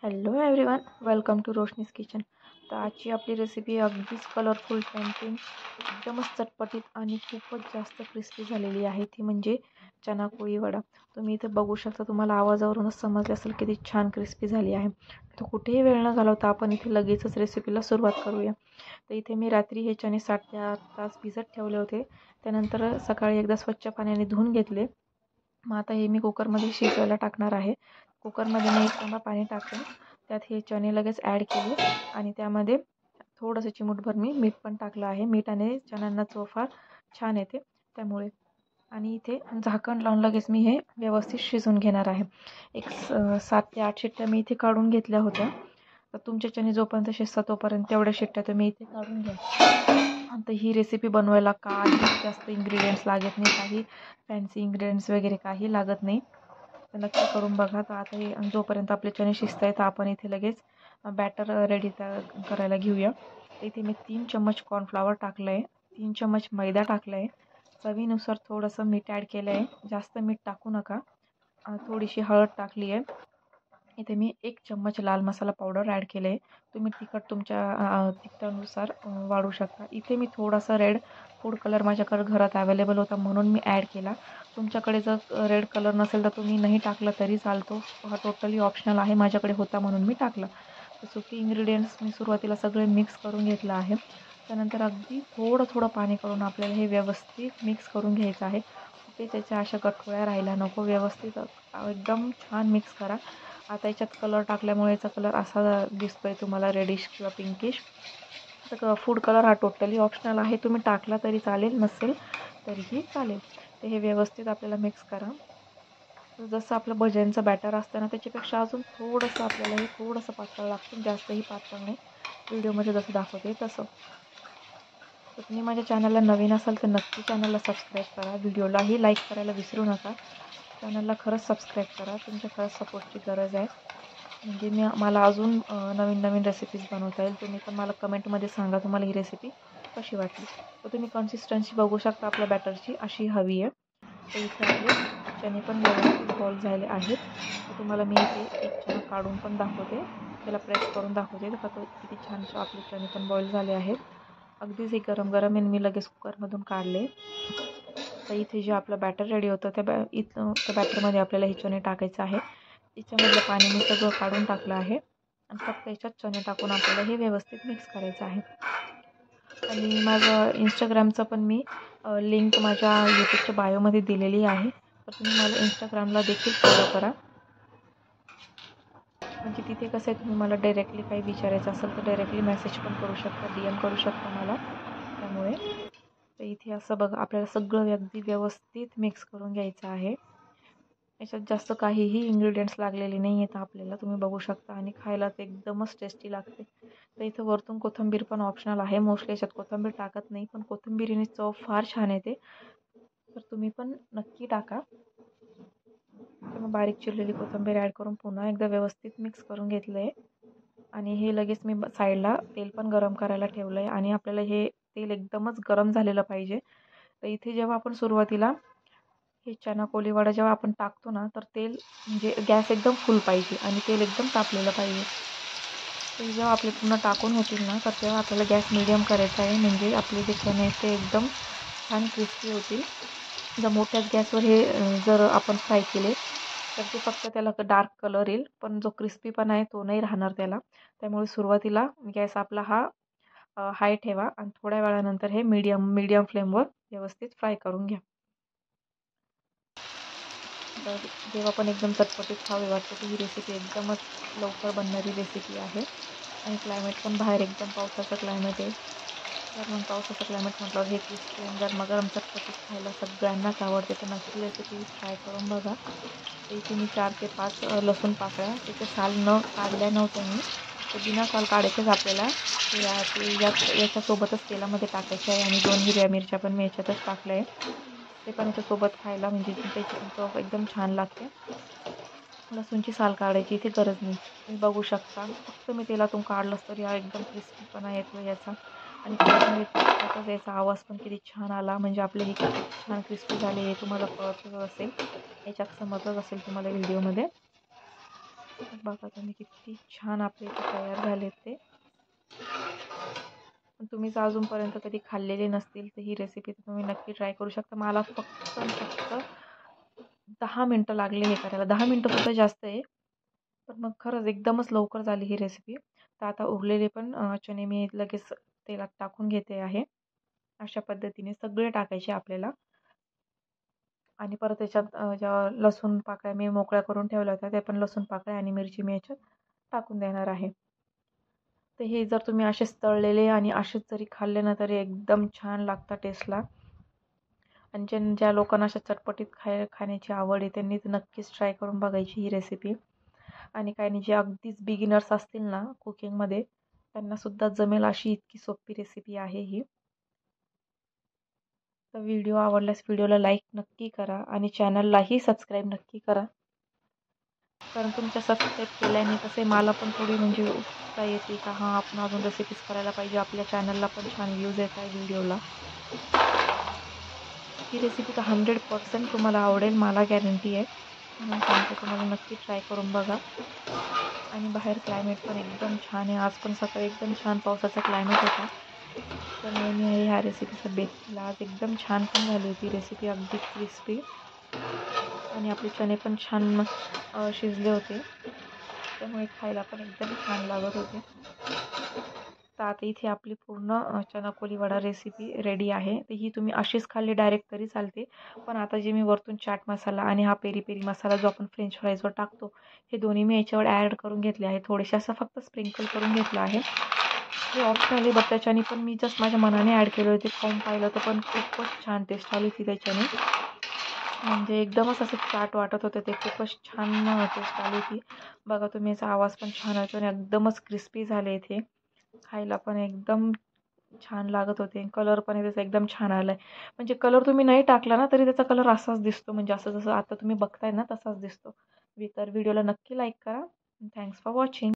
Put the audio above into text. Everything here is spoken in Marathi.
Hello everyone, welcome to Roshni's kitchen. तर आजची आपली रेसिपी अगदीच कलरफुल, टेम्पटिंग, एकदमच चटपटीत आणि खूपच जास्त क्रिस्पी झालेली आहे. ती म्हणजे चना पोळी वडा. तुम्ही इथे बघू शकता, तुम्हाला आवाजावरूनच समजले असेल किती छान क्रिस्पी झाली आहे. तर कुठेही वेळ न घालवता आपण इथे लगेचच रेसिपीला सुरुवात करूया. तर इथे मी रात्री हे चणे 7 ते 8 तास भिजत ठेवले होते. त्यानंतर सकाळी एकदा स्वच्छ पाण्याने धुवून घेतले. मग आता हे मी कुकरमध्ये शिजवायला टाकणार आहे. कुकरमध्ये मी 1 तांबा पाणी टाकून त्यात हे चणे लगेच ॲड केले आणि त्यामध्ये थोडंसं चिमूटभर मी मीठ पण टाकलं आहे. मीठाने चण्यांना चव फार छान येते त्यामुळे. आणि इथे झाकण लावून लगेच मी हे व्यवस्थित शिजवून घेणार आहे. 7 ते 8 शिट्ट्या मी इथे काढून घेतल्या होत्या. तर तुमचे चणे जोपर्यंत शिजतात तोपर्यंत तेवढ्या शिट्ट्या तुम्ही इथे काढून घ्या. आता ही रेसिपी बनवायला काही जास्त इन्ग्रेडियंट्स लागत नाही, काही फॅन्सी इन्ग्रेडियंट्स वगैरे काही लागत नाही. तर नक्की करून बघा. तर आता हे जोपर्यंत आपले चणे शिजत आहेत आपण इथे लगेच बॅटर रेडी करायला घेऊया. तर इथे मी 3 चम्मच कॉर्नफ्लॉवर टाकलं आहे, 3 चम्मच मैदा टाकला आहे, चवीनुसार थोडंसं मीठ ॲड केलं आहे. जास्त मीठ टाकू नका. थोडीशी हळद टाकली आहे. इथे मी 1 चम्मच लाल मसाला पावडर ॲड केले आहे. तुम्ही तिखट तुमच्या तिखटानुसार वाढवू शकता. इथे मी थोडासा रेड फूड कलर माझ्याकडे घरात अवेलेबल होता म्हणून मी ॲड केला. तुमच्याकडे जर रेड कलर नसेल तर तुम्ही नाही टाकला तरी चालतो. हा टोटली ऑप्शनल आहे. माझ्याकडे होता म्हणून मी टाकला. तर सुकी इन्ग्रेडियंट्स मी सुरुवातीला सगळे मिक्स करून घेतलं आहे. त्यानंतर अगदी थोडं थोडं पाणी करून आपल्याला हे व्यवस्थित मिक्स करून घ्यायचं आहे. कुठे त्याच्या अशा गठोळ्या राहायला नको. व्यवस्थित एकदम छान मिक्स करा. आता याच्यात कलर टाकल्यामुळे याचा कलर असा दिसतोय तुम्हाला, रेडिश किंवा पिंकिश. तर फूड कलर हा टोटली ऑप्शनल आहे. तुम्ही टाकला तरी चालेल, नसेल तरीही चालेल. तर हे व्यवस्थित आपल्याला मिक्स करा. जसं आपलं भज्यांचं बॅटर असतं ना, त्याच्यापेक्षा अजून थोडंसं आपल्याला हे थोडंसं पातळ लागतं, जास्तही पातळ नाही. व्हिडिओमध्ये जसं दाखवते तसं. तर तुम्ही माझ्या चॅनलला नवीन असाल तर नक्की चॅनलला सबस्क्राईब करा. व्हिडिओलाही लाईक करायला विसरू नका. चॅनलला खरंच सबस्क्राईब करा. तुमच्या खरंच सपोर्टची गरज आहे. म्हणजे मला अजून नवीन नवीन रेसिपीज बनवता येईल. तुम्ही पण मला कमेंटमध्ये सांगा तुम्हाला ही रेसिपी कशी वाटली. तर तुम्ही कन्सिस्टन्सी बघू शकता आपल्या बॅटरची अशी हवी आहे. तर इथे आपले चणे पण व्यवस्थित बॉईल झाले आहेत. तर तुम्हाला मी इथे एक चणा काढून पण दाखवते, त्याला प्रेस करून दाखवते. तर किती छान आपले चणे पण बॉईल झाले आहेत. अगदीच हे गरम गरम आहे. मी लगेच कुकरमधून काढले. तर इथे जे आपलं बॅटर रेडी होतं त्या बॅटरमध्ये आपल्याला हे चणे टाकायचं आहे. याच्यामधलं पाणी मी सगळं काढून टाकलं आहे आणि फक्त याच्यात चणे टाकून आपल्याला हे व्यवस्थित मिक्स करायचं आहे. आणि माझं इंस्टाग्रामचं पण मी लिंक माझ्या यूट्यूबच्या बायोमध्ये दिलेली आहे. तर तुम्ही मला इंस्टाग्रामला देखील फॉलो करा. म्हणजे तिथे कसं आहे, तुम्ही मला डायरेक्टली काही विचारायचं असेल तर डायरेक्टली मेसेज पण करू शकता, DM करू शकता मला. त्यामुळे तर इथे असं बघा, आपल्याला सगळं अगदी व्यवस्थित मिक्स करून घ्यायचं आहे. याच्यात जास्त काहीही इन्ग्रेडियंट्स लागलेले नाही आहेत आपल्याला, तुम्ही बघू शकता. आणि खायला ते एकदमच टेस्टी लागते. तर इथं वरतून कोथिंबीर पण ऑप्शनल आहे. मोस्टली याच्यात कोथिंबीर टाकत नाही, पण कोथिंबीरीने चव फार छान येते. तर तुम्ही पण नक्की टाका. तर मग बारीक चिरलेली कोथिंबीर ॲड करून पुन्हा एकदा व्यवस्थित मिक्स करून घेतलं आहे. आणि हे लगेच मी साईडला तेल पण गरम करायला ठेवलं आहे. आणि आपल्याला हे तेल एकदमच गरम झालेलं पाहिजे. तर इथे जेव्हा आपण सुरुवातीला हे चना कोलीवाडा जेव्हा आपण टाकतो ना, तर तेल म्हणजे गॅस एकदम फुल पाहिजे आणि तेल एकदम तापलेलं पाहिजे. ते जेव्हा आपले पूर्ण टाकून होतील ना, तर तेव्हा आपल्याला गॅस मिडियम करायचा आहे. म्हणजे आपले जे चणे आहेत ते एकदम छान क्रिस्पी होतील. जर मोठ्याच गॅसवर हे जर आपण फ्राय केले तर ते फक्त त्याला डार्क कलर येईल, पण जो क्रिस्पीपणा आहे तो नाही राहणार त्याला. त्यामुळे सुरुवातीला गॅस आपला हा हाय ठेवा आणि थोड्या वेळानंतर हे मीडियम फ्लेमवर व्यवस्थित फ्राय करून घ्या. तर जेव्हा पण एकदम चटपटीत खावे वाटते तर ही रेसिपी एकदमच लवकर बनणारी रेसिपी आहे. आणि क्लायमेट पण बाहेर एकदम पावसाचं क्लायमेट आहे. तर मग पावसाचं क्लायमेट म्हटल्यावर हे क्रिस्पी आणि गरमागरम चटपटीत खायला सगळ्यांनाच आवडते. तर नक्की रेसिपी ट्राय करून बघा. तर इथे मी 4 ते 5 लसूण पाकळ्या, त्याचे साल न काढल्या नव्हत्या मी. ते बिना साल काढायचेच आपल्याला. याच्यासोबतच तेलामध्ये टाकायचे आहे. आणि 2 हिरव्या मिरच्या पण मी याच्यातच टाकल्या आहे. ते पण याच्यासोबत खायला म्हणजे त्याची पण चव एकदम छान लागते. लसूणची साल काढायची इथे गरज नाही. तुम्ही बघू शकता, फक्त मी तेलातून काढलंच तरी हा एकदम क्रिस्पीपणा येतो याचा. आणि त्यातच याचा आवाज पण किती छान आला. म्हणजे आपले हे किती छान क्रिस्पी झाले हे तुम्हाला कळतच असेल, याच्यात समजतच असेल तुम्हाला व्हिडिओमध्ये. बघा तुम्ही किती छान आपले इथे तयार झालेत ते. तुम्ही जर अजूनपर्यंत कधी खाल्लेले नसतील तर ही रेसिपी तुम्ही नक्की ट्राय करू शकता. मला फक्त 10 मिनटं लागले हे करायला. 10 मिनटंसुद्धा जास्त आहे. पण मग खरंच एकदमच लवकर झाली ही रेसिपी. तर आता उरलेले पण चणे मी लगेच तेलात टाकून घेते आहे. अशा पद्धतीने सगळे टाकायचे आपल्याला. आणि परत त्याच्यात ज्या लसूण पाकळ्या मी मोकळ्या करून ठेवल्या होत्या, त्या पण लसूण पाकळ्या आणि मिरची मी याच्यात टाकून देणार आहे. तर हे जर तुम्ही असेच तळलेले आणि असेच जरी खाल्ले ना तरी एकदम छान लागतात टेस्टला. आणि ज्या लोकांना अशा चटपटीत खाण्याची आवड आहे त्यांनी तर नक्कीच ट्राय करून बघायची ही रेसिपी. आणि काही नाही, जे अगदीच बिगिनर्स असतील ना कुकिंगमध्ये त्यांनासुद्धा जमेल अशी इतकी सोपी रेसिपी आहे ही. तर व्हिडिओ आवडल्यास व्हिडिओला लाईक नक्की करा आणि चॅनललाही सबस्क्राईब नक्की करा. कारण तुमच्या सबस्क्राईब केल्याने कसे मला पण थोडी म्हणजे उत्सुकता येते का हां आपण अजून रेसिपीज करायला पाहिजे, आपल्या चॅनलला पण छान व्ह्यूज येत आहे व्हिडिओला. ही रेसिपी तर 100% तुम्हाला आवडेल, मला गॅरंटी आहे. म्हणून सांगते तुम्हाला नक्की ट्राय करून बघा. आणि बाहेर क्लायमेट पण एकदम छान आहे. आज पण सकाळी एकदम छान पावसाचा क्लायमेट होता. त्यामुळे मी ह्या रेसिपीचा बेत केला. आज एकदम छान पण झाली होती रेसिपी, अगदी क्रिस्पी. आणि आपले चणे पण छान शिजले होते. त्यामुळे खायला पण एकदम छान लागत होते. तर आता इथे आपली पूर्ण चना कोली वडा रेसिपी रेडी आहे. तर ही तुम्ही अशीच खाल्ली डायरेक्ट तरी चालते. पण आता जे मी वरतून चाट मसाला आणि हा पेरी पेरी मसाला जो आपण फ्रेंच फ्राईजवर टाकतो, हे दोन्ही मी याच्यावर ॲड करून घेतले आहे. थोडेसे असं फक्त स्प्रिंकल करून घेतलं आहे. हे ऑप्शनल आहे, बट त्याच्याने पण मी जस्ट माझ्या मनाने ॲड केले होते. खाऊन पाहिलं तर पण खूपच छान टेस्ट आली होती त्याच्याने. म्हणजे एकदमच असं चाट वाटत होतं ते. खूपच छान टेस्ट आली होती. बघा तुम्ही, याचा आवाज पण छान येतो आणि एकदमच क्रिस्पी झाले इथे. खायला पण एकदम छान लागत होते. कलर पण त्याचा एकदम छान आला आहे. म्हणजे कलर तुम्ही नाही टाकला ना तरी त्याचा कलर असाच दिसतो. म्हणजे असं जसं आता तुम्ही बघताय ना तसाच दिसतो. तर व्हिडिओला नक्की लाईक करा. Thanks for watching.